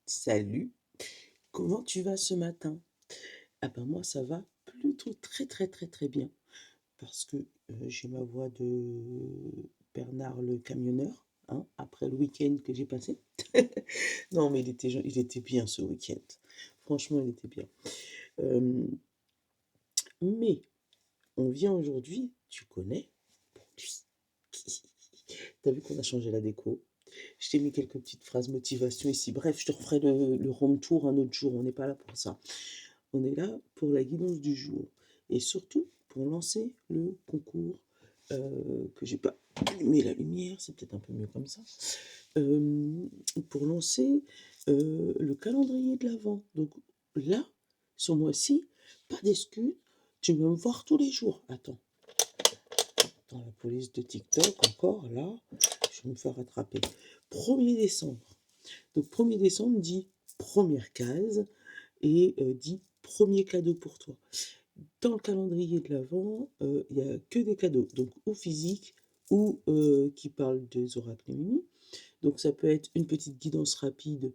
Salut, comment tu vas ce matin? Ah ben moi ça va plutôt très très très très bien parce que j'ai ma voix de Bernard le camionneur, hein, après le week-end que j'ai passé. Non mais il était bien ce week-end. Franchement il était bien. Euh, mais on vient aujourd'hui, tu connais, pour lui. T'as vu qu'on a changé la déco? Je t'ai mis quelques petites phrases motivation ici. Bref, je te referai le home tour un autre jour, on n'est pas là pour ça. On est là pour la guidance du jour et surtout pour lancer le concours que j'ai pas allumé la lumière, c'est peut-être un peu mieux comme ça. Euh, pour lancer le calendrier de l'Avent. Donc là, ce mois-ci, pas d'excuses, tu vas me voir tous les jours. Attends, dans la police de TikTok, encore là, je vais me faire rattraper. 1er décembre. Donc 1er décembre dit première case et dit premier cadeau pour toi. Dans le calendrier de l'Avent, il n'y a que des cadeaux, donc ou physiques ou qui parlent des oracles et Mimi. Donc ça peut être une petite guidance rapide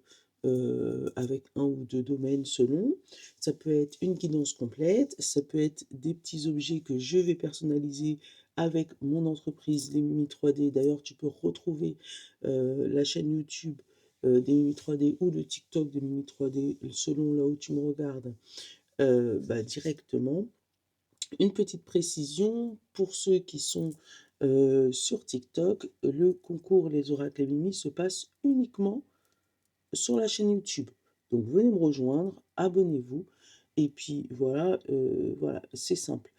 avec un ou deux domaines selon. Ça peut être une guidance complète. Ça peut être des petits objets que je vais personnaliser avec mon entreprise, les Mimi 3D. D'ailleurs, tu peux retrouver la chaîne YouTube des Mimi 3D ou le TikTok des Mimi 3D selon là où tu me regardes directement. Une petite précision pour ceux qui sont sur TikTok, le concours Les Oracles et Mimi se passe uniquement sur la chaîne YouTube. Donc venez me rejoindre, abonnez-vous et puis voilà, voilà, c'est simple.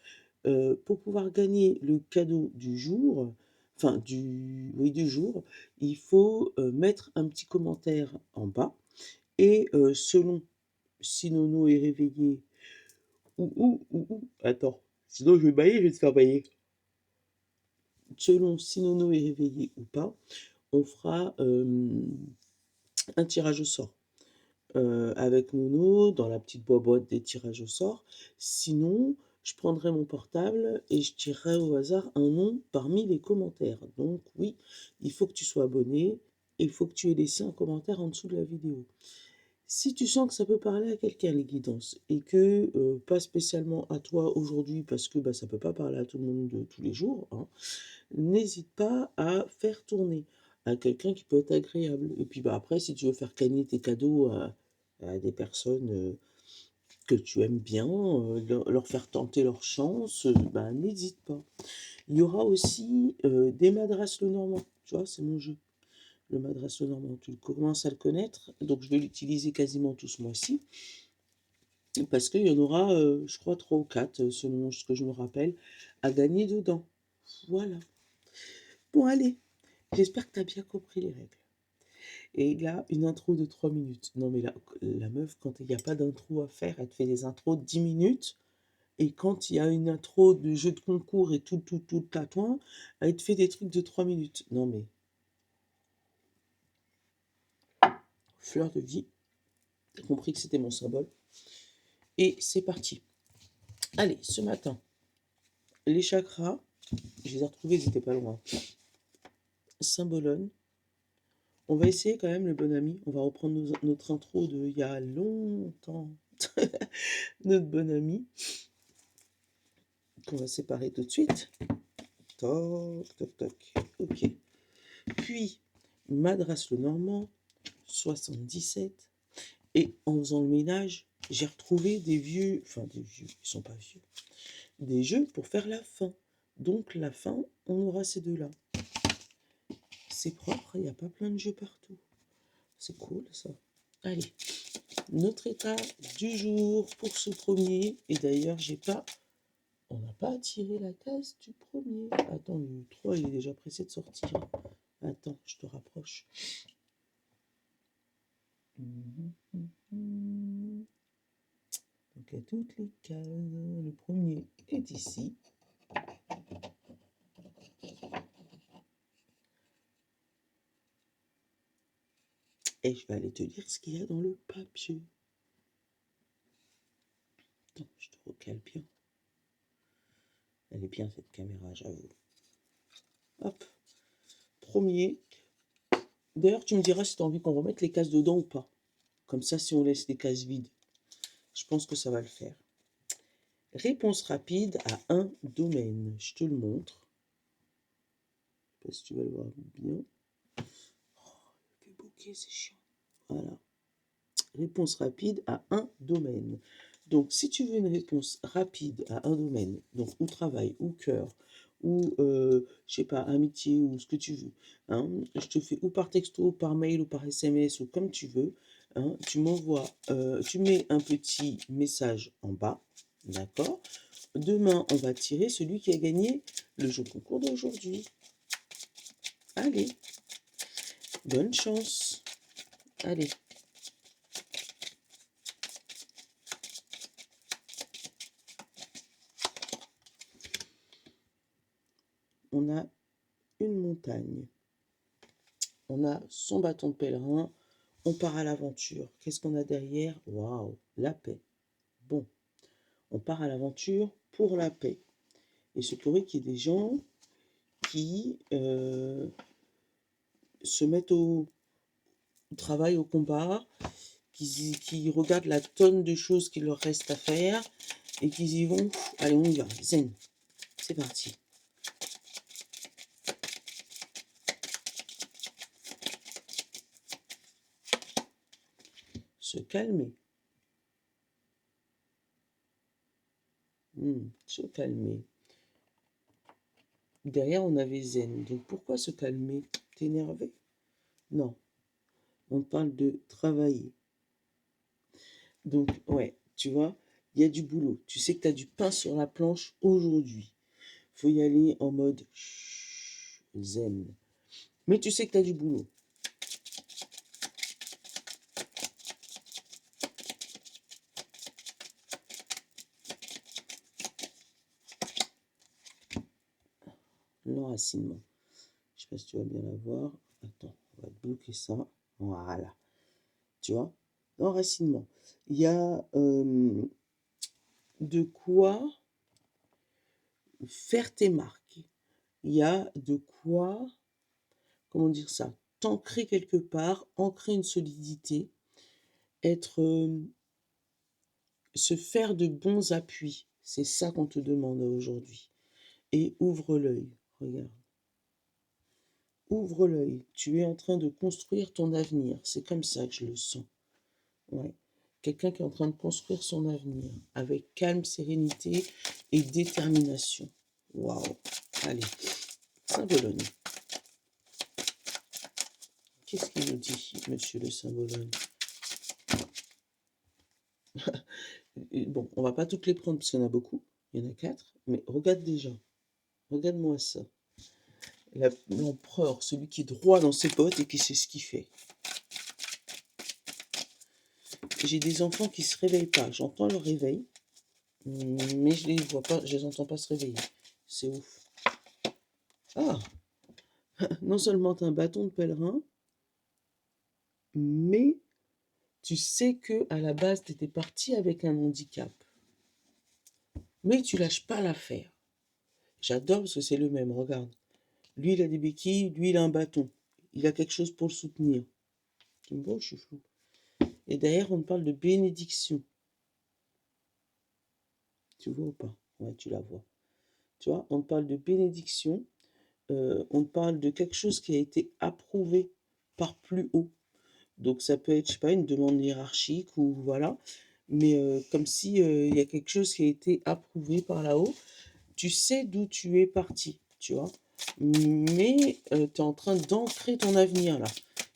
Pour pouvoir gagner le cadeau du jour, enfin du jour, il faut mettre un petit commentaire en bas et selon si Nono est réveillé attends, sinon je vais bailler, je vais te faire bailler. Selon si Nono est réveillé ou pas, on fera un tirage au sort. Avec Nono, dans la petite boîte des tirages au sort. Sinon, je prendrai mon portable et je tirerai au hasard un nom parmi les commentaires. Donc oui, il faut que tu sois abonné et il faut que tu aies laissé un commentaire en dessous de la vidéo. Si tu sens que ça peut parler à quelqu'un, les guidances, et que pas spécialement à toi aujourd'hui, parce que ça peut pas parler à tout le monde de tous les jours, hein, n'hésite pas à faire tourner à quelqu'un qui peut être agréable. Et puis après, si tu veux faire gagner tes cadeaux à des personnes que tu aimes bien, leur faire tenter leur chance, n'hésite pas. Il y aura aussi des Madras Lenormand, tu vois, c'est mon jeu. Le Madras Lenormand, tu commences à le connaître, donc je vais l'utiliser quasiment tout ce mois-ci, parce qu'il y en aura, je crois, 3 ou 4, selon ce que je me rappelle, à gagner dedans. Voilà. Bon, allez, j'espère que tu as bien compris les règles. Et là, une intro de 3 minutes. Non, mais la meuf, quand il n'y a pas d'intro à faire, elle te fait des intros de 10 minutes. Et quand il y a une intro de jeu de concours et tout tatouin, elle te fait des trucs de 3 minutes. Non, mais fleur de vie, t'as compris que c'était mon symbole. Et c'est parti. Allez, ce matin, les chakras, je les ai retrouvés, ils étaient pas loin. Symbolone. On va essayer quand même, le bon ami. On va reprendre notre intro de il y a longtemps. Notre bon ami, qu'on va séparer tout de suite. Toc, toc, toc. Ok. Puis, Madras le Normand, 77. Et en faisant le ménage, j'ai retrouvé des vieux, enfin des vieux, ils sont pas vieux, des jeux pour faire la fin. Donc la fin, on aura ces deux-là. C'est propre, il n'y a pas plein de jeux partout. C'est cool ça. Allez, notre état du jour pour ce premier. Et d'ailleurs, on n'a pas tiré la case du premier. Attends, le 3, il est déjà pressé de sortir. Attends, je te rapproche. Donc à toutes les cases, le premier est ici. Et je vais aller te dire ce qu'il y a dans le papier. Attends, je te recale bien. Elle est bien cette caméra, j'avoue. Hop, premier. D'ailleurs, tu me diras si tu as envie qu'on remette les cases dedans ou pas. Comme ça, si on laisse les cases vides, je pense que ça va le faire. Réponse rapide à un domaine. Je te le montre. Je sais pas si tu vas le voir bien. Oh, le bokeh, c'est chiant. Voilà. Réponse rapide à un domaine. Donc, si tu veux une réponse rapide à un domaine, donc ou travail, ou cœur, ou, je sais pas, amitié, ou ce que tu veux, hein, je te fais ou par texto, ou par mail, ou par SMS, ou comme tu veux, hein, tu m'envoies, tu mets un petit message en bas, d'accord? Demain, on va tirer celui qui a gagné le jeu concours d'aujourd'hui. Allez, bonne chance. Allez. On a une montagne. On a son bâton de pèlerin. On part à l'aventure. Qu'est-ce qu'on a derrière? Waouh, la paix. Bon, on part à l'aventure pour la paix. Il se pourrait qu'il y ait des gens qui se mettent au travail, au combat, qui regardent la tonne de choses qu'il leur reste à faire et qu'ils y vont. Allez, on y va. Zen. C'est parti. Se calmer. Se calmer. Derrière, on avait zen. Donc, pourquoi se calmer? T'es énervé? Non. On parle de travailler. Donc, ouais, tu vois, il y a du boulot. Tu sais que tu as du pain sur la planche aujourd'hui. Faut y aller en mode zen. Mais tu sais que tu as du boulot. L'enracinement. Je sais pas si tu vas bien la voir. Attends, on va bloquer ça. Voilà. Tu vois, l'enracinement. Il y a de quoi faire tes marques. Il y a de quoi, comment dire ça, t'ancrer quelque part, ancrer une solidité, être, se faire de bons appuis. C'est ça qu'on te demande aujourd'hui. Et ouvre l'œil, regarde. Ouvre l'œil. Tu es en train de construire ton avenir. C'est comme ça que je le sens. Ouais. Quelqu'un qui est en train de construire son avenir avec calme, sérénité et détermination. Waouh. Allez, Saint-Bologne. Qu'est-ce qu'il nous dit, monsieur le Saint-Bologne? Bon, on va pas toutes les prendre parce qu'il y en a beaucoup. Il y en a 4. Mais regarde déjà. Regarde-moi ça. L'empereur, celui qui est droit dans ses bottes et qui sait ce qu'il fait. J'ai des enfants qui se réveillent pas. J'entends leur réveil, mais je les vois pas, je les entends pas se réveiller. C'est ouf. Ah, non seulement tu as un bâton de pèlerin, mais tu sais que à la base tu étais parti avec un handicap. Mais tu lâches pas l'affaire. J'adore parce que c'est le même, regarde. Lui il a des béquilles, lui il a un bâton. Il a quelque chose pour le soutenir. Tu me vois, je suis flou. Et derrière on parle de bénédiction. Tu vois ou pas? Ouais, tu la vois. Tu vois, on parle de bénédiction, on parle de quelque chose qui a été approuvé par plus haut. Donc ça peut être, je sais pas, une demande hiérarchique ou voilà, mais comme si il y a quelque chose qui a été approuvé par là-haut. Tu sais d'où tu es parti, tu vois, mais tu es en train d'ancrer ton avenir là.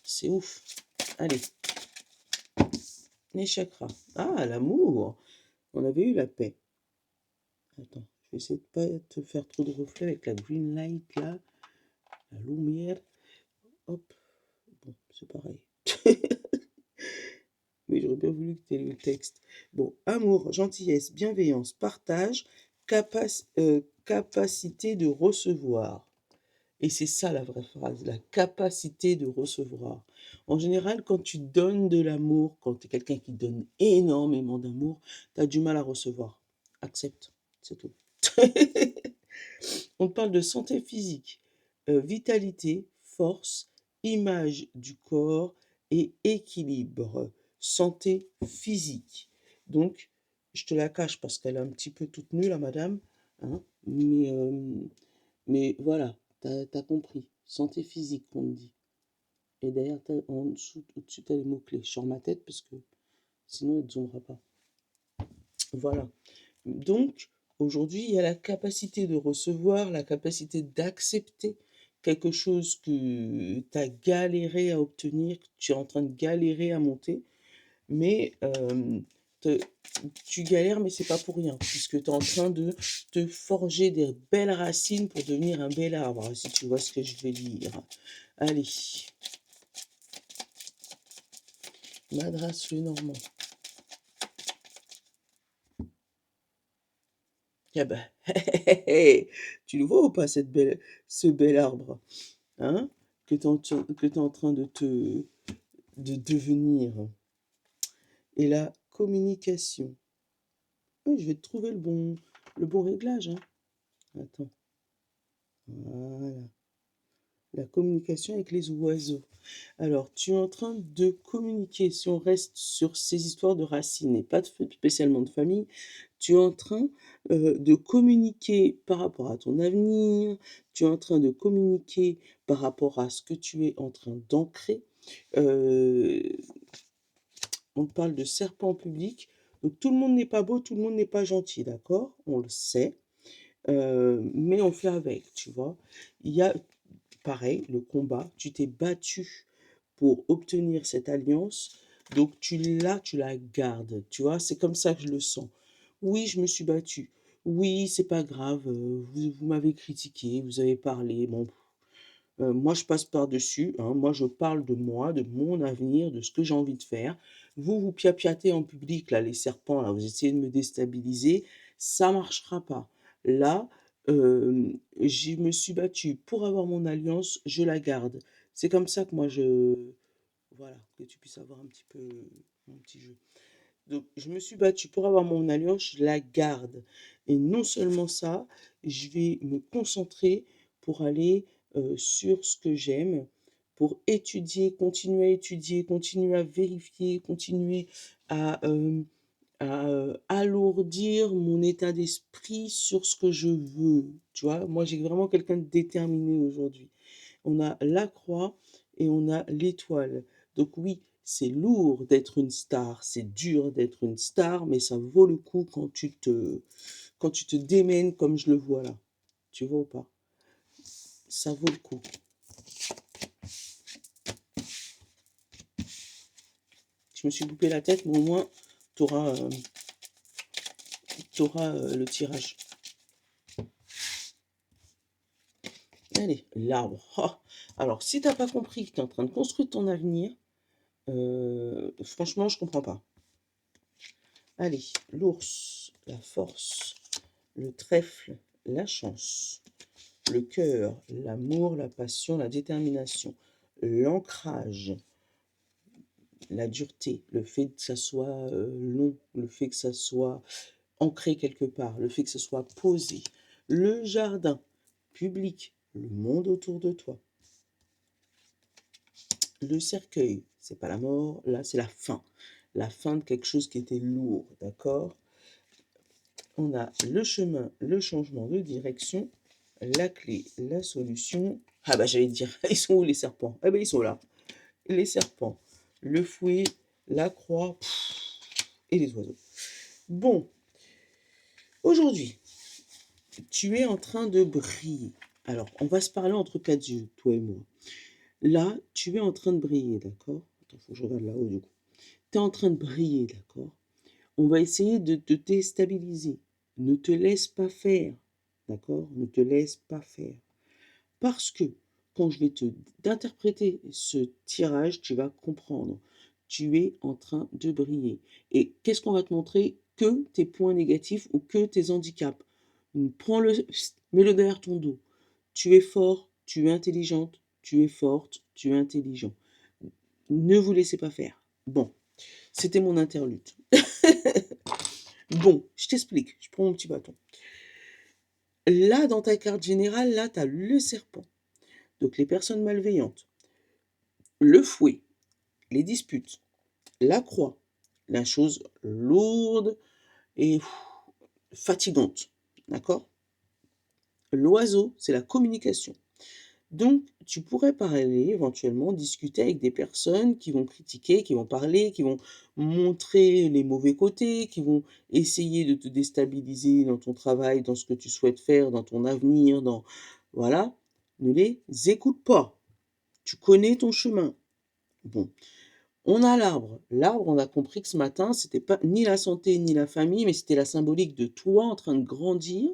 C'est ouf. Allez, les chakras. Ah, l'amour. On avait eu la paix. Attends, je vais essayer de pas te faire trop de reflets avec la green light là, la lumière. Hop, bon, c'est pareil. Mais j'aurais bien voulu que tu aies le texte. Bon, amour, gentillesse, bienveillance, partage, capacité de recevoir. Et c'est ça la vraie phrase, la capacité de recevoir. En général, quand tu donnes de l'amour, quand tu es quelqu'un qui donne énormément d'amour, tu as du mal à recevoir. Accepte, c'est tout. On parle de santé physique, vitalité, force, image du corps et équilibre. santé physique. Donc, je te la cache parce qu'elle est un petit peu toute nue, la madame, hein, mais voilà, t'as compris. Santé physique, on me dit. Et derrière, en dessous, au-dessus, t'as les mots-clés. Sur ma tête, parce que sinon, elle ne zoomera pas. Voilà. Donc, aujourd'hui, il y a la capacité de recevoir, la capacité d'accepter quelque chose que tu as galéré à obtenir, que tu es en train de galérer à monter, mais te- tu galères, mais c'est pas pour rien, puisque tu es en train de te forger des belles racines pour devenir un bel arbre, si tu vois ce que je veux dire. Allez, Madras le Normand. Ah ben, tu le vois ou pas, ce bel arbre, hein, que tu en train de devenir. Et la communication. Oui, je vais te trouver le bon réglage, hein. Attends, voilà. La communication avec les oiseaux. Alors, tu es en train de communiquer, si on reste sur ces histoires de racines et pas spécialement de famille, tu es en train de communiquer par rapport à ton avenir, tu es en train de communiquer par rapport à ce que tu es en train d'ancrer. Euh, on parle de serpent en public. Donc tout le monde n'est pas beau, tout le monde n'est pas gentil, d'accord? On le sait, mais on fait avec, tu vois? Il y a pareil, le combat, tu t'es battu pour obtenir cette alliance, donc tu la gardes, tu vois? C'est comme ça que je le sens. Oui, je me suis battu. Oui, c'est pas grave, vous m'avez critiqué, vous avez parlé, bon, moi, je passe par-dessus, hein. Moi, je parle de moi, de mon avenir, de ce que j'ai envie de faire. Vous, vous piapiatez en public, là, les serpents, là, vous essayez de me déstabiliser, ça marchera pas. Là, je me suis battue pour avoir mon alliance, je la garde. C'est comme ça que moi, voilà, que tu puisses avoir un petit peu mon petit jeu. Donc, je me suis battue pour avoir mon alliance, je la garde. Et non seulement ça, je vais me concentrer pour aller sur ce que j'aime, pour étudier, continuer à vérifier, continuer à alourdir mon état d'esprit sur ce que je veux. Tu vois, moi, j'ai vraiment quelqu'un de déterminé aujourd'hui. On a la croix et on a l'étoile. Donc oui, c'est lourd d'être une star, c'est dur d'être une star, mais ça vaut le coup quand tu te démènes comme je le vois là. Tu vois ou pas? Ça vaut le coup. Je me suis coupé la tête, mais au moins, tu auras, le tirage. Allez, l'arbre. Ah. Alors, si t'as pas compris que tu es en train de construire ton avenir, franchement, je comprends pas. Allez, l'ours, la force, le trèfle, la chance, le cœur, l'amour, la passion, la détermination, l'ancrage, la dureté, le fait que ça soit long, le fait que ça soit ancré quelque part, le fait que ça soit posé, le jardin, public, le monde autour de toi, le cercueil, c'est pas la mort, là c'est la fin de quelque chose qui était lourd, d'accord? On a le chemin, le changement de direction, la clé, la solution. Ah bah j'allais te dire, ils sont où les serpents? Eh ben ils sont là. Les serpents, le fouet, la croix et les oiseaux. Bon, aujourd'hui, tu es en train de briller. Alors, on va se parler entre quatre yeux, toi et moi. Là, tu es en train de briller, d'accord? Attends, faut que je regarde là-haut du coup. Tu es en train de briller, d'accord? On va essayer de te déstabiliser. Ne te laisse pas faire, d'accord? Ne te laisse pas faire. Parce que quand je vais t'interpréter ce tirage, tu vas comprendre. Tu es en train de briller. Et qu'est-ce qu'on va te montrer? Que tes points négatifs ou que tes handicaps. Prends-le, mets-le derrière ton dos. Tu es fort, tu es intelligente, tu es forte, tu es intelligent. Ne vous laissez pas faire. Bon, c'était mon interlude. Bon, je t'explique. Je prends mon petit bâton. Là, dans ta carte générale, là, tu as le serpent. Donc les personnes malveillantes, le fouet, les disputes, la croix, la chose lourde et fatigante, d'accord? L'oiseau, c'est la communication. Donc, tu pourrais parler, éventuellement, discuter avec des personnes qui vont critiquer, qui vont parler, qui vont montrer les mauvais côtés, qui vont essayer de te déstabiliser dans ton travail, dans ce que tu souhaites faire, dans ton avenir, dans voilà. Ne les écoute pas. Tu connais ton chemin. Bon, on a l'arbre. L'arbre, on a compris que ce matin, c'était pas ni la santé ni la famille, mais c'était la symbolique de toi en train de grandir,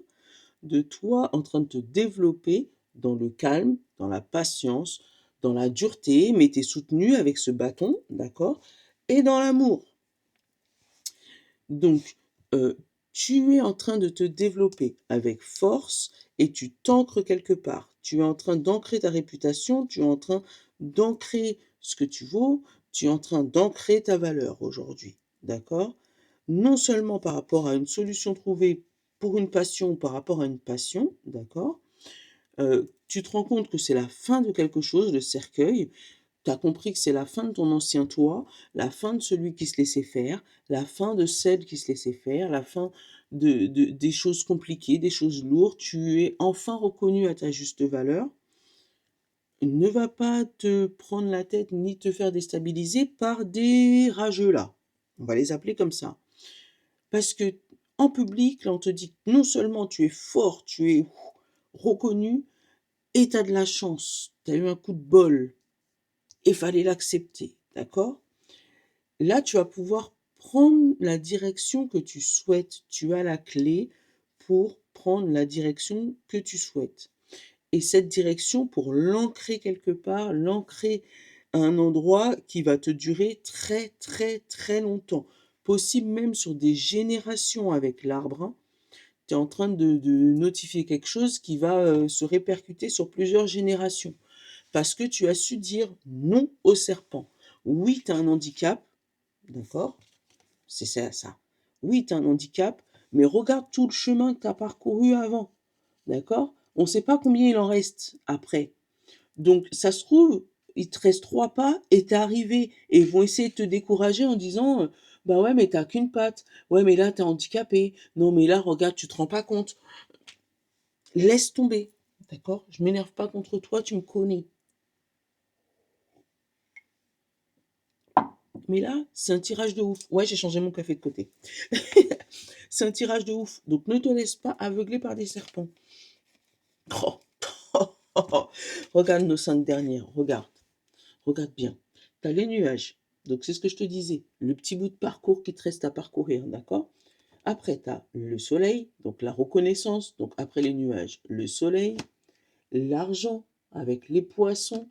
de toi en train de te développer dans le calme, dans la patience, dans la dureté, mais tu es soutenu avec ce bâton, d'accord? Et dans l'amour. Donc, tu es en train de te développer avec force et tu t'ancres quelque part. Tu es en train d'ancrer ta réputation, tu es en train d'ancrer ce que tu vaux, tu es en train d'ancrer ta valeur aujourd'hui, d'accord? Non seulement par rapport à une solution trouvée pour une passion ou par rapport à une passion, d'accord? Tu te rends compte que c'est la fin de quelque chose, le cercueil. Tu as compris que c'est la fin de ton ancien toi, la fin de celui qui se laissait faire, la fin de celle qui se laissait faire, la fin de des choses compliquées, des choses lourdes. Tu es enfin reconnu à ta juste valeur. Ne va pas te prendre la tête ni te faire déstabiliser par des rageux là. On va les appeler comme ça. Parce que en public, là, on te dit que non seulement tu es fort, tu es reconnu et tu as de la chance. Tu as eu un coup de bol et fallait l'accepter, d'accord? Là, tu vas pouvoir prendre la direction que tu souhaites. Tu as la clé pour prendre la direction que tu souhaites. Et cette direction, pour l'ancrer quelque part, l'ancrer à un endroit qui va te durer très, très, très longtemps. Possible même sur des générations avec l'arbre, hein. Tu es en train de notifier quelque chose qui va se répercuter sur plusieurs générations. Parce que tu as su dire non au serpent. Oui, tu as un handicap, d'accord? C'est ça, ça. Oui, tu as un handicap, mais regarde tout le chemin que tu as parcouru avant, d'accord? On ne sait pas combien il en reste après. Donc, ça se trouve, il te reste 3 pas et tu es arrivé. Et ils vont essayer de te décourager en disant bah ouais, mais t'as qu'une patte. Ouais, mais là, tu es handicapé. Non, mais là, regarde, tu te rends pas compte. Laisse tomber, d'accord? Je m'énerve pas contre toi, tu me connais. Mais là, c'est un tirage de ouf. Ouais, j'ai changé mon café de côté. C'est un tirage de ouf. Donc ne te laisse pas aveugler par des serpents. Oh. Regarde nos 5 dernières. Regarde. Regarde bien. Tu as les nuages. Donc c'est ce que je te disais. Le petit bout de parcours qui te reste à parcourir. D'accord? Après, tu as le soleil. Donc la reconnaissance. Donc après les nuages, le soleil. L'argent avec les poissons.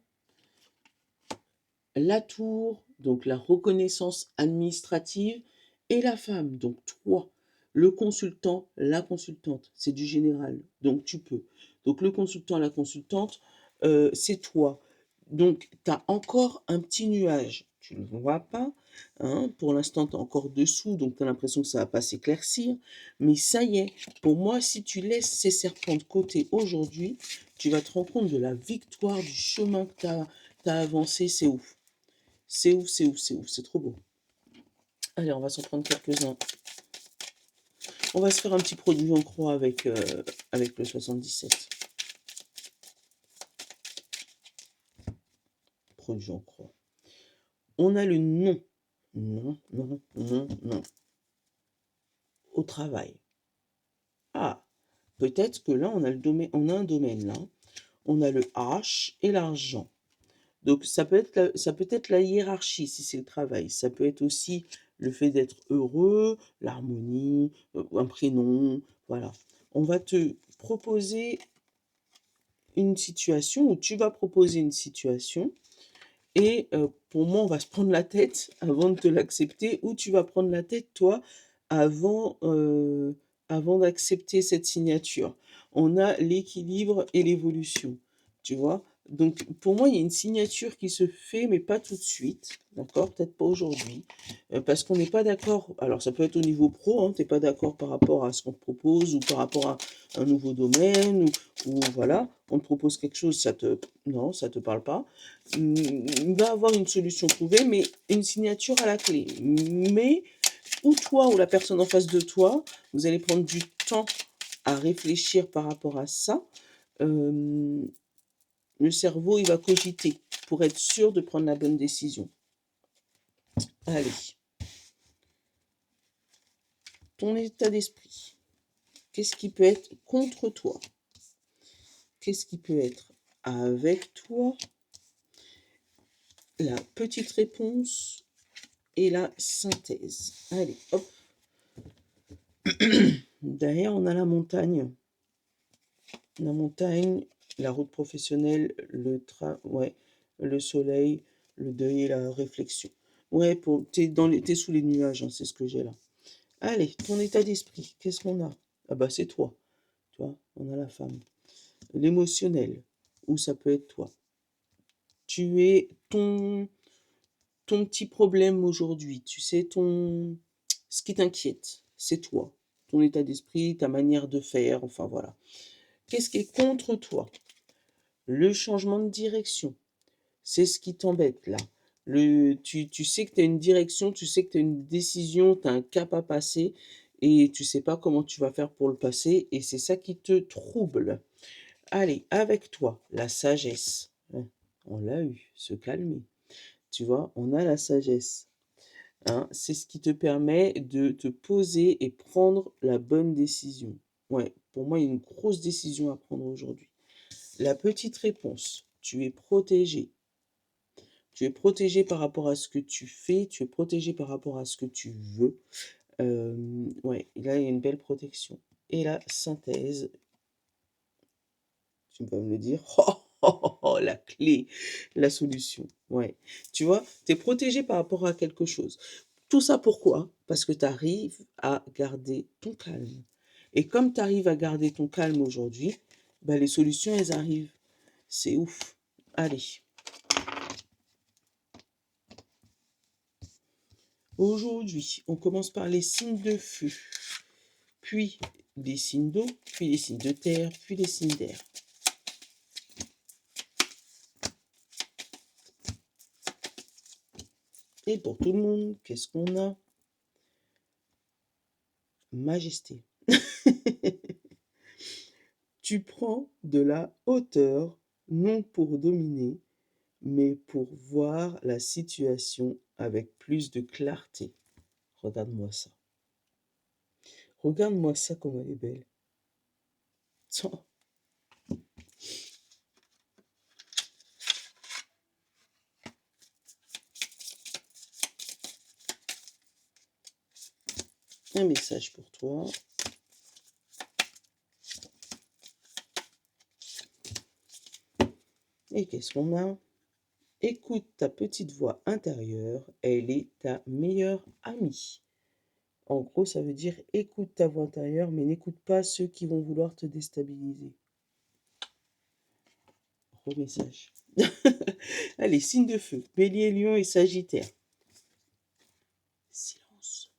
La tour, donc la reconnaissance administrative, et la femme, donc toi, le consultant, la consultante, c'est du général, donc tu peux. Donc le consultant, la consultante, c'est toi. Donc tu as encore un petit nuage, tu ne le vois pas, hein, pour l'instant tu es encore dessous, donc tu as l'impression que ça ne va pas s'éclaircir, mais ça y est, pour moi, si tu laisses ces serpents de côté aujourd'hui, tu vas te rendre compte de la victoire, du chemin que tu as avancé, c'est ouf. C'est ouf, c'est ouf, c'est ouf, c'est trop beau. Allez, on va s'en prendre quelques-uns. On va se faire un petit produit en croix avec le 77. Produit en croix. On a le non. Non, non, non, non. Au travail. Ah, peut-être que là, on a, on a un domaine là. On a le H et l'argent. Donc ça peut être la hiérarchie si c'est le travail. Ça peut être aussi le fait d'être heureux, l'harmonie, un prénom, voilà. On va te proposer une situation, ou tu vas proposer une situation, et pour moi, on va se prendre la tête avant de te l'accepter, ou tu vas prendre la tête, toi, avant, avant d'accepter cette signature. On a l'équilibre et l'évolution, tu vois? Donc, pour moi, il y a une signature qui se fait, mais pas tout de suite, d'accord? Peut-être pas aujourd'hui, parce qu'on n'est pas d'accord. Alors, ça peut être au niveau pro, hein, tu pas d'accord par rapport à ce qu'on te propose ou par rapport à un nouveau domaine ou voilà, on te propose quelque chose, ça te non, ça te parle pas. Il va avoir une solution trouvée, mais une signature à la clé. Mais ou toi ou la personne en face de toi, vous allez prendre du temps à réfléchir par rapport à ça. Hem Le cerveau, il va cogiter pour être sûr de prendre la bonne décision. Allez, ton état d'esprit. Qu'est-ce qui peut être contre toi? Qu'est-ce qui peut être avec toi? La petite réponse et la synthèse. Allez, hop. Derrière, on a la montagne. La montagne, la route professionnelle, ouais, le soleil, le deuil et la réflexion. Ouais, t'es sous les nuages, hein, c'est ce que j'ai là. Allez, ton état d'esprit, qu'est-ce qu'on a? Ah bah c'est toi, tu vois, on a la femme. L'émotionnel, ou ça peut être toi. Tu es ton petit problème aujourd'hui, tu sais, ce qui t'inquiète, c'est toi. Ton état d'esprit, ta manière de faire, enfin voilà. Qu'est-ce qui est contre toi? Le changement de direction, c'est ce qui t'embête là. Tu sais que tu as une direction, tu sais que tu as une décision, tu as un cap à passer et tu sais pas comment tu vas faire pour le passer et c'est ça qui te trouble. Allez, avec toi, la sagesse. Hein, on l'a eu, se calmer. Tu vois, on a la sagesse. Hein, c'est ce qui te permet de te poser et prendre la bonne décision. Ouais, pour moi, il y a une grosse décision à prendre aujourd'hui. La petite réponse, tu es protégé. Tu es protégé par rapport à ce que tu fais, tu es protégé par rapport à ce que tu veux. Ouais, là, il y a une belle protection. Et la synthèse, tu vas me le dire, oh, la clé, la solution. Ouais, tu vois, tu es protégé par rapport à quelque chose. Tout ça pourquoi? Parce que tu arrives à garder ton calme. Et comme tu arrives à garder ton calme aujourd'hui, bah, les solutions, elles arrivent. C'est ouf. Allez. Aujourd'hui, on commence par les signes de feu, puis les signes d'eau, puis les signes de terre, puis les signes d'air. Et pour tout le monde, qu'est-ce qu'on a? Majesté. Tu prends de la hauteur, non pour dominer, mais pour voir la situation avec plus de clarté. Regarde-moi ça. Regarde-moi ça comme elle est belle. Tiens. Un message pour toi. Et qu'est-ce qu'on a? Écoute ta petite voix intérieure, elle est ta meilleure amie. En gros, ça veut dire écoute ta voix intérieure, mais n'écoute pas ceux qui vont vouloir te déstabiliser. Gros message. Allez, signe de feu, Bélier, Lion et Sagittaire. Silence.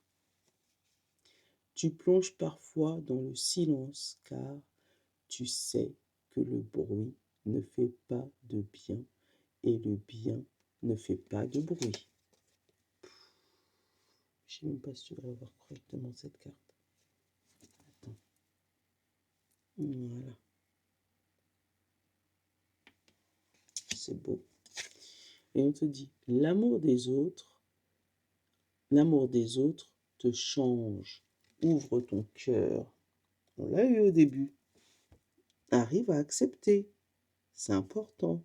Tu plonges parfois dans le silence car tu sais que le bruit ne fait pas de bien et le bien ne fait pas de bruit. Je ne sais même pas si tu vas avoir correctement cette carte. Attends. Voilà. C'est beau. Et on te dit, l'amour des autres te change. Ouvre ton cœur. On l'a eu au début. Arrive à accepter. C'est important.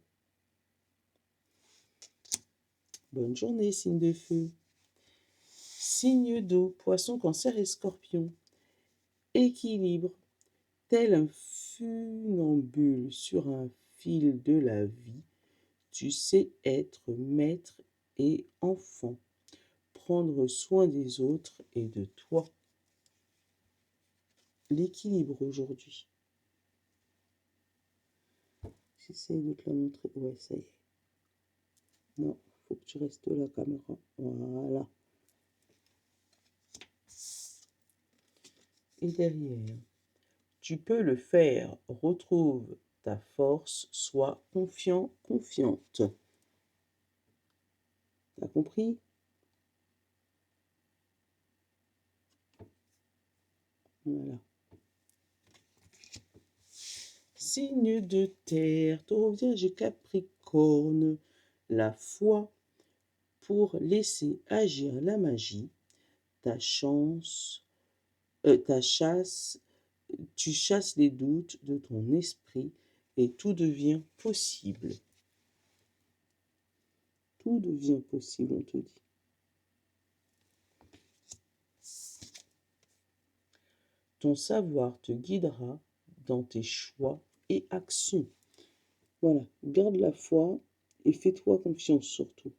Bonne journée, signe de feu. Signe d'eau, poisson, cancer et scorpion. Équilibre. Tel un funambule sur un fil de la vie, tu sais être maître et enfant, prendre soin des autres et de toi. L'équilibre aujourd'hui. J'essaie de te la montrer. Ouais, ça y est. Non, faut que tu restes là, caméra. Voilà. Et derrière, tu peux le faire. Retrouve ta force. Sois confiant, confiante. T'as compris? Voilà. Signe de terre, taureau vierge capricorne, la foi pour laisser agir la magie, ta chance, ta chasse, tu chasses les doutes de ton esprit et tout devient possible. Tout devient possible, on te dit. Ton savoir te guidera dans tes choix et actions. Voilà, garde la foi et fais-toi confiance surtout.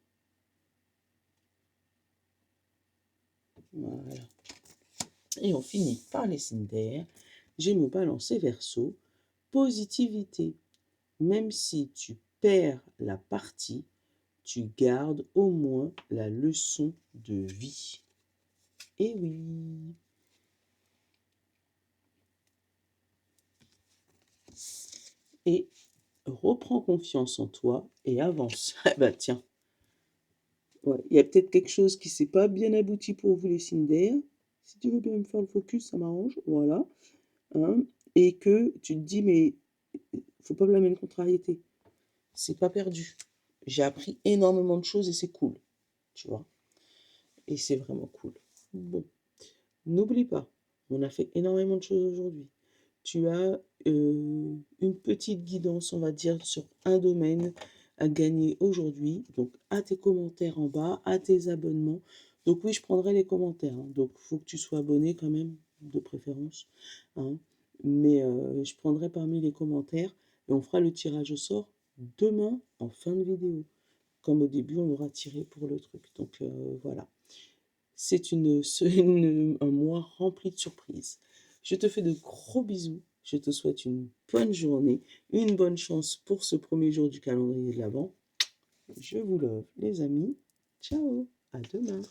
Voilà. Et on finit par les signes d'air. Gémeaux, Balance et Verseau. Positivité. Même si tu perds la partie, tu gardes au moins la leçon de vie. Eh oui. Et reprends confiance en toi et avance. Ah bah tiens. Ouais, il y a peut-être quelque chose qui s'est pas bien abouti pour vous les signes d'air. Si tu veux bien me faire le focus, ça m'arrange. Voilà. Hein. Et que tu te dis, mais faut pas blâmer une contrariété. C'est pas perdu. J'ai appris énormément de choses et c'est cool. Tu vois. Et c'est vraiment cool. Bon. N'oublie pas, on a fait énormément de choses aujourd'hui. Tu as une petite guidance, on va dire, sur un domaine à gagner aujourd'hui. Donc, à tes commentaires en bas, à tes abonnements. Donc oui, je prendrai les commentaires. Hein. Donc, il faut que tu sois abonné quand même, de préférence. Hein. Mais je prendrai parmi les commentaires et on fera le tirage au sort demain en fin de vidéo. Comme au début, on aura tiré pour le truc. Donc, voilà. C'est un mois rempli de surprises. Je te fais de gros bisous. Je te souhaite une bonne journée, une bonne chance pour ce premier jour du calendrier de l'Avent. Je vous love, les amis. Ciao, à demain.